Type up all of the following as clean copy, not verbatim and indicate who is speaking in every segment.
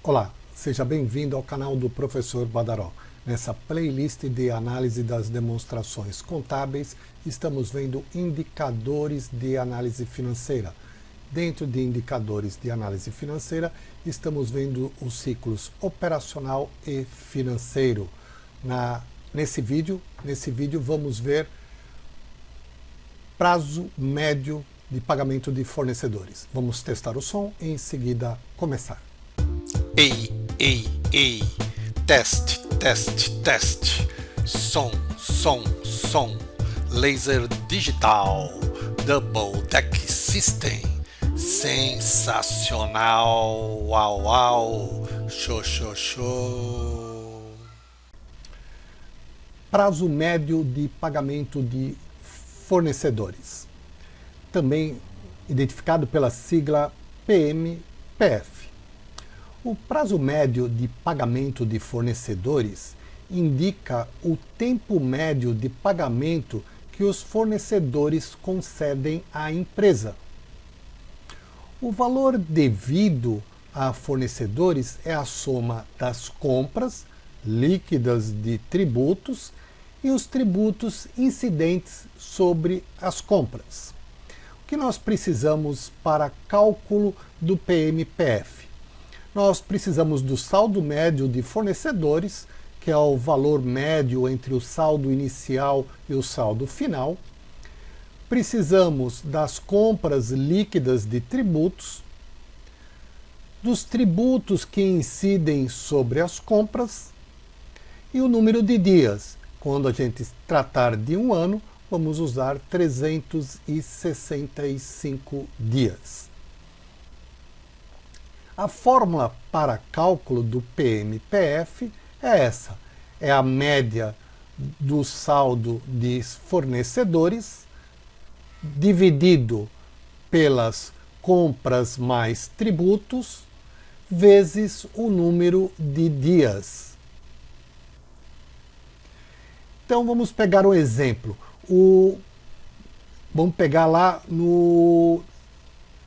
Speaker 1: Olá, seja bem-vindo ao canal do Professor Badaró. Nessa playlist de análise das demonstrações contábeis, estamos vendo indicadores de análise financeira. Dentro de indicadores de análise financeira, estamos vendo os ciclos operacional e financeiro. Nesse vídeo vamos ver prazo médio de pagamento de fornecedores. Vamos testar o som e em seguida começar.
Speaker 2: Ei, teste, som, laser digital, double deck system, sensacional, uau, show.
Speaker 1: Prazo médio de pagamento de fornecedores, também identificado pela sigla PMPF. O prazo médio de pagamento de fornecedores indica o tempo médio de pagamento que os fornecedores concedem à empresa. O valor devido a fornecedores é a soma das compras líquidas de tributos e os tributos incidentes sobre as compras. O que nós precisamos para cálculo do PMPF? Nós precisamos do saldo médio de fornecedores, que é o valor médio entre o saldo inicial e o saldo final. Precisamos das compras líquidas de tributos, dos tributos que incidem sobre as compras e o número de dias. Quando a gente tratar de um ano, vamos usar 365 dias. A fórmula para cálculo do PMPF é essa. É a média do saldo de fornecedores dividido pelas compras mais tributos vezes o número de dias. Então vamos pegar um exemplo. Vamos pegar lá no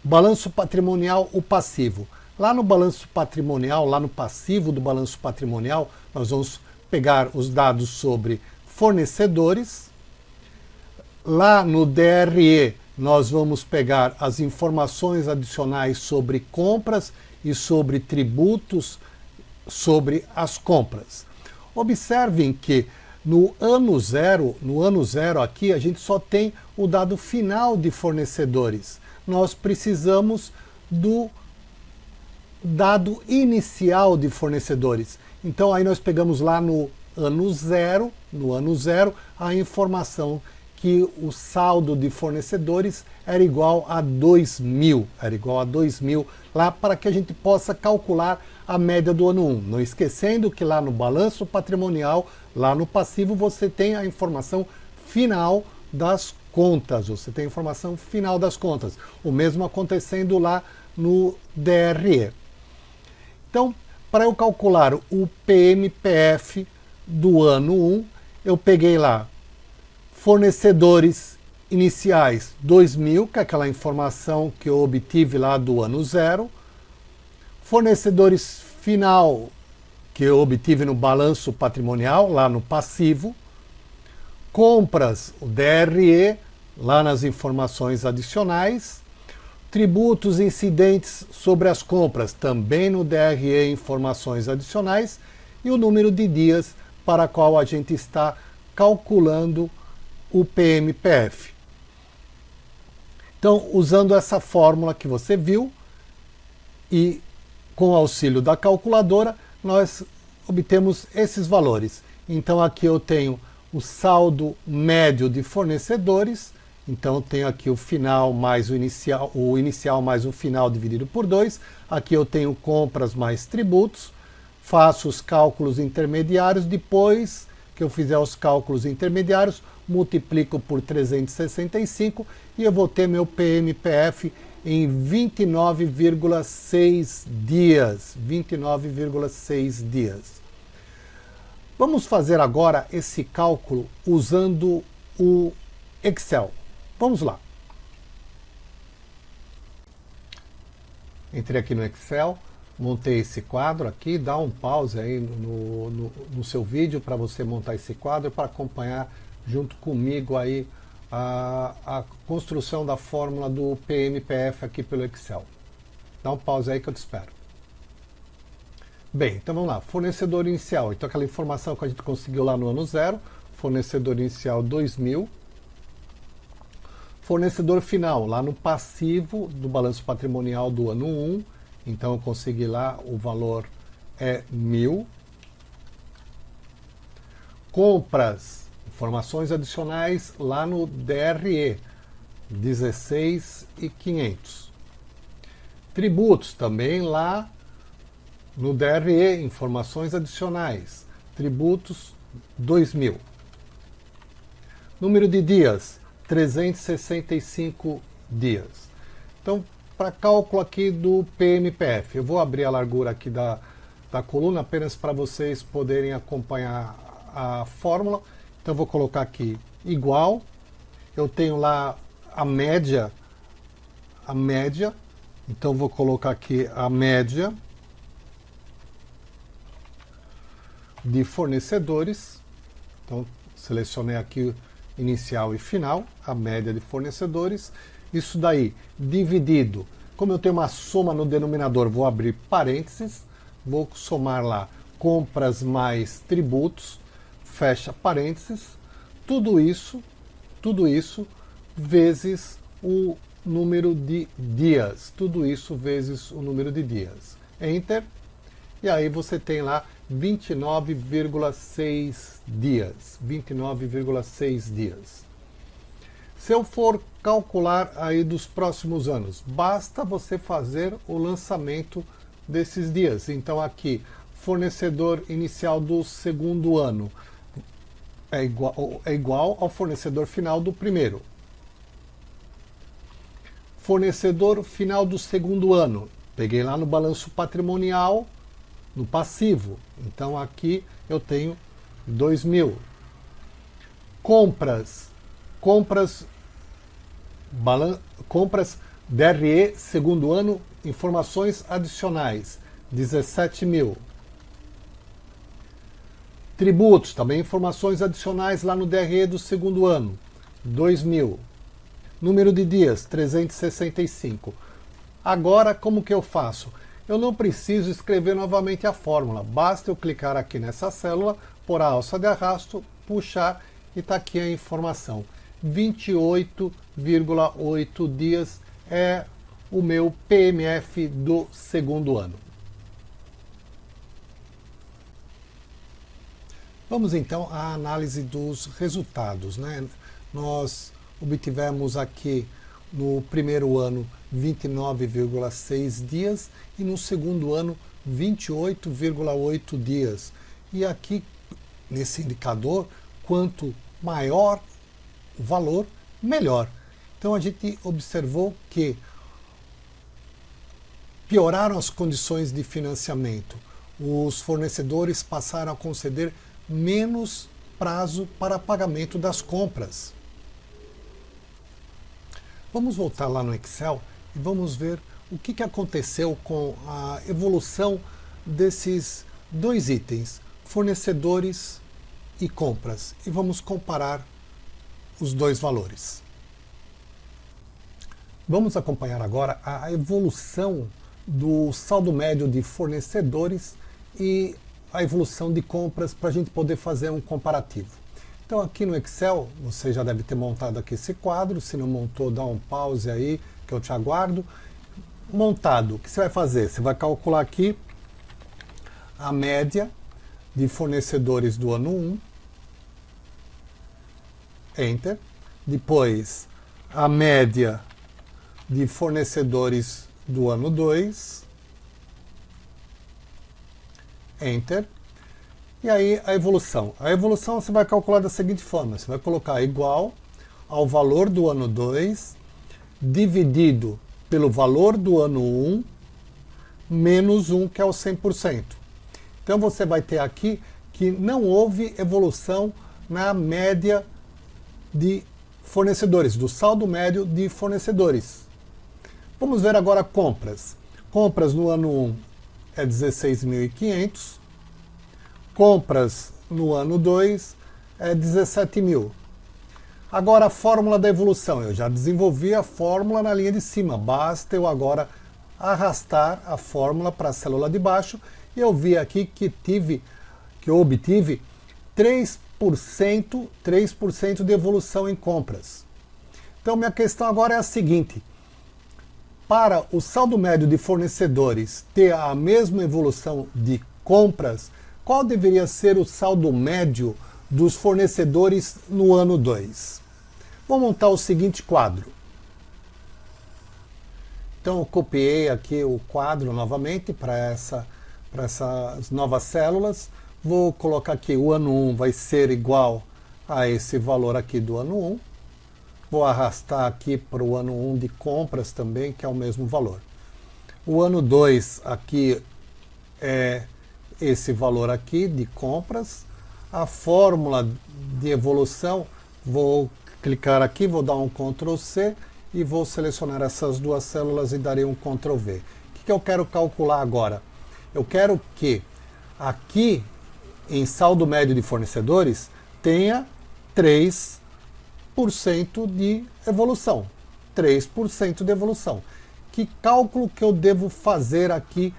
Speaker 1: balanço patrimonial o passivo. Lá no balanço patrimonial, lá no passivo do balanço patrimonial, nós vamos pegar os dados sobre fornecedores. Lá no DRE, nós vamos pegar as informações adicionais sobre compras e sobre tributos sobre as compras. Observem que no ano zero aqui, a gente só tem o dado final de fornecedores. Nós precisamos do dado inicial de fornecedores. Então aí nós pegamos lá no ano zero, a informação que o saldo de fornecedores era igual a 2.000, lá para que a gente possa calcular a média do ano 1. Não esquecendo que lá no balanço patrimonial, lá no passivo, você tem a informação final das contas, O mesmo acontecendo lá no DRE. Então, para eu calcular o PMPF do ano 1, eu peguei lá fornecedores iniciais 2.000, que é aquela informação que eu obtive lá do ano 0. Fornecedores final, que eu obtive no balanço patrimonial, lá no passivo. Compras, o DRE, lá nas informações adicionais. Tributos incidentes sobre as compras, também no DRE, informações adicionais, e o número de dias para qual a gente está calculando o PMPF. Então, usando essa fórmula que você viu e com o auxílio da calculadora, nós obtemos esses valores. Então, aqui eu tenho o saldo médio de fornecedores. Então, tenho aqui o final mais o inicial mais o final dividido por 2. Aqui eu tenho compras mais tributos. Faço os cálculos intermediários. Depois que eu fizer os cálculos intermediários, multiplico por 365 e eu vou ter meu PMPF em 29,6 dias. Vamos fazer agora esse cálculo usando o Excel. Vamos lá. Entrei aqui no Excel, montei esse quadro aqui, dá um pause aí no seu vídeo para você montar esse quadro, para acompanhar junto comigo aí a construção da fórmula do PMPF aqui pelo Excel. Dá um pause aí que eu te espero. Bem, então vamos lá, fornecedor inicial, então aquela informação que a gente conseguiu lá no ano 0, fornecedor inicial 2000, fornecedor final, lá no passivo do balanço patrimonial do ano 1, então eu consegui lá, o valor é 1000. Compras, informações adicionais lá no DRE, 16.500. Tributos, também lá no DRE, informações adicionais, tributos 2.000. Número de dias, 365 dias. Então, para cálculo aqui do PMPF, eu vou abrir a largura aqui da coluna apenas para vocês poderem acompanhar a fórmula. Então, eu vou colocar aqui igual, eu tenho lá a média, então vou colocar aqui a média de fornecedores, então selecionei aqui inicial e final, a média de fornecedores, isso daí dividido, como eu tenho uma soma no denominador, vou abrir parênteses, vou somar lá compras mais tributos, fecha parênteses, tudo isso vezes o número de dias, tudo isso vezes o número de dias, Enter, e aí você tem lá 29,6 dias. 29,6 dias. Se eu for calcular aí dos próximos anos, basta você fazer o lançamento desses dias. Então aqui, fornecedor inicial do segundo ano é igual ao fornecedor final do primeiro. Fornecedor final do segundo ano. Peguei lá no balanço patrimonial, no passivo. Então aqui eu tenho 2.000. Compras DRE segundo ano, informações adicionais, 17.000. Tributos, também informações adicionais lá no DRE do segundo ano, 2.000. Número de dias, 365. Agora, como que eu faço? Eu não preciso escrever novamente a fórmula, basta eu clicar aqui nessa célula, pôr a alça de arrasto, puxar e está aqui a informação. 28,8 dias é o meu PMF do segundo ano. Vamos então à análise dos resultados, né? Nós obtivemos aqui no primeiro ano 29,6 dias e no segundo ano 28,8 dias. E aqui nesse indicador, quanto maior o valor, melhor. Então a gente observou que pioraram as condições de financiamento. Os fornecedores passaram a conceder menos prazo para pagamento das compras. Vamos voltar lá no Excel e vamos ver o que aconteceu com a evolução desses dois itens, fornecedores e compras. E vamos comparar os dois valores. Vamos acompanhar agora a evolução do saldo médio de fornecedores e a evolução de compras para a gente poder fazer um comparativo. Então aqui no Excel, você já deve ter montado aqui esse quadro, se não montou, dá um pause aí, que eu te aguardo. Montado, o que você vai fazer? Você vai calcular aqui a média de fornecedores do ano 1, Enter. Depois, a média de fornecedores do ano 2, Enter. E aí a evolução. A evolução você vai calcular da seguinte forma, você vai colocar igual ao valor do ano 2, dividido pelo valor do ano 1, menos 1, que é o 100%. Então você vai ter aqui que não houve evolução na média de fornecedores, do saldo médio de fornecedores. Vamos ver agora compras. Compras no ano 1 é 16.500. Compras no ano 2 é 17.000. Agora a fórmula da evolução. Eu já desenvolvi a fórmula na linha de cima. Basta eu agora arrastar a fórmula para a célula de baixo. E eu vi aqui que eu obtive 3% de evolução em compras. Então minha questão agora é a seguinte. Para o saldo médio de fornecedores ter a mesma evolução de compras, qual deveria ser o saldo médio dos fornecedores no ano 2? Vou montar o seguinte quadro. Então eu copiei aqui o quadro novamente para essas novas células. Vou colocar aqui o ano 1 vai ser igual a esse valor aqui do ano 1. Vou arrastar aqui para o ano 1 de compras também, que é o mesmo valor. O ano 2 aqui é esse valor aqui de compras. A fórmula de evolução, vou clicar aqui, vou dar um Ctrl C e vou selecionar essas duas células e darei um Ctrl V. O que eu quero calcular agora? Eu quero que aqui em saldo médio de fornecedores tenha 3% de evolução. 3% de evolução. Que cálculo que eu devo fazer aqui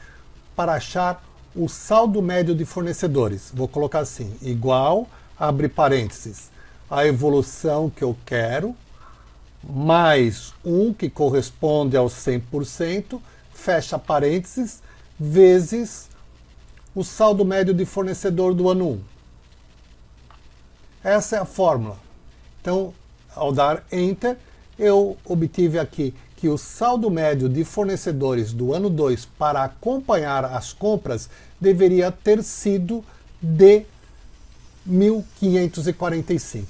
Speaker 1: para achar o saldo médio de fornecedores? Vou colocar assim, igual, abre parênteses, a evolução que eu quero, mais 1, que corresponde ao 100%, fecha parênteses, vezes o saldo médio de fornecedor do ano 1. Essa é a fórmula. Então, ao dar Enter, eu obtive aqui que o saldo médio de fornecedores do ano 2 para acompanhar as compras deveria ter sido de 1.545.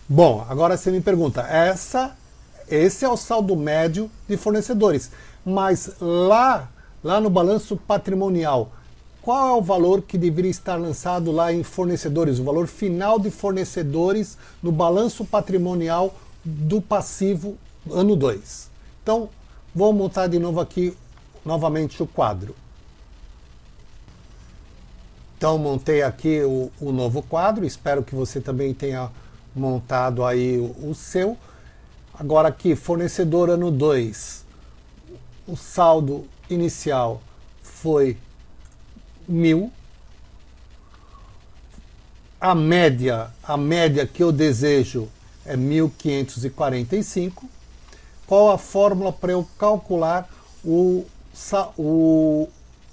Speaker 1: Bom, agora você me pergunta, esse é o saldo médio de fornecedores, mas lá no balanço patrimonial, qual é o valor que deveria estar lançado lá em fornecedores, o valor final de fornecedores no balanço patrimonial do passivo ano 2. Então, vou montar de novo aqui, novamente o quadro. Então, montei aqui o novo quadro, espero que você também tenha montado aí o seu. Agora aqui, fornecedor ano 2, o saldo inicial foi 1.000. A média que eu desejo é 1.545. Qual a fórmula para eu calcular o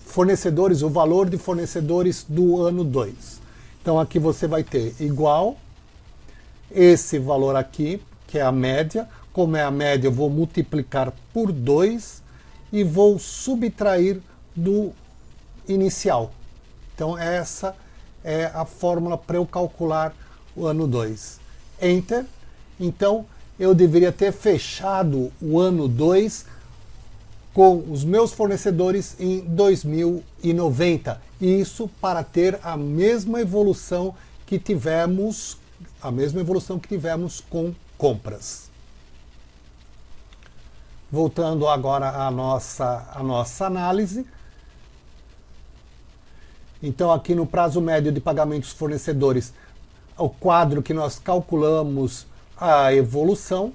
Speaker 1: fornecedores, o valor de fornecedores do ano 2? Então aqui você vai ter igual esse valor aqui, que é a média. Como é a média, eu vou multiplicar por 2 e vou subtrair do inicial. Então essa é a fórmula para eu calcular o ano 2. Enter. Então eu deveria ter fechado o ano 2 com os meus fornecedores em 2090. Isso para ter a mesma evolução que tivemos com compras. Voltando agora à nossa análise. Então aqui no prazo médio de pagamentos fornecedores, o quadro que nós calculamos a evolução,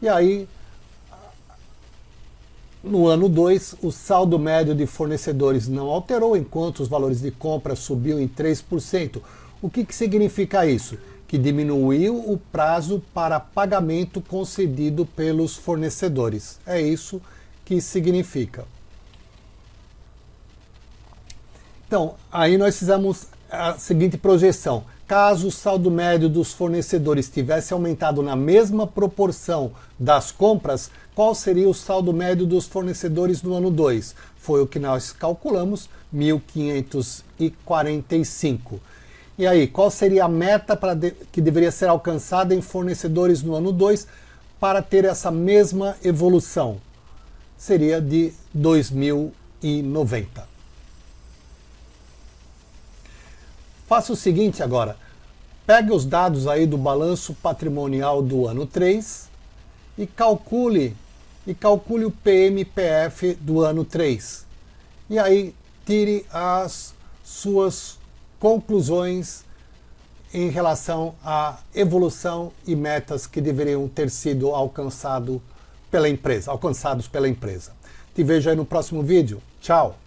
Speaker 1: e aí no ano 2 o saldo médio de fornecedores não alterou, enquanto os valores de compra subiu em 3%. O que significa isso? Que diminuiu o prazo para pagamento concedido pelos fornecedores. É isso que significa. Então, aí nós fizemos a seguinte projeção. Caso o saldo médio dos fornecedores tivesse aumentado na mesma proporção das compras, qual seria o saldo médio dos fornecedores no ano 2? Foi o que nós calculamos, 1.545. E aí, qual seria a meta que deveria ser alcançada em fornecedores no ano 2 para ter essa mesma evolução? Seria de 2090. Faça o seguinte agora, pegue os dados aí do balanço patrimonial do ano 3 e calcule o PMPF do ano 3. E aí tire as suas conclusões em relação à evolução e metas que deveriam ter sido alcançados pela empresa. Te vejo aí no próximo vídeo. Tchau!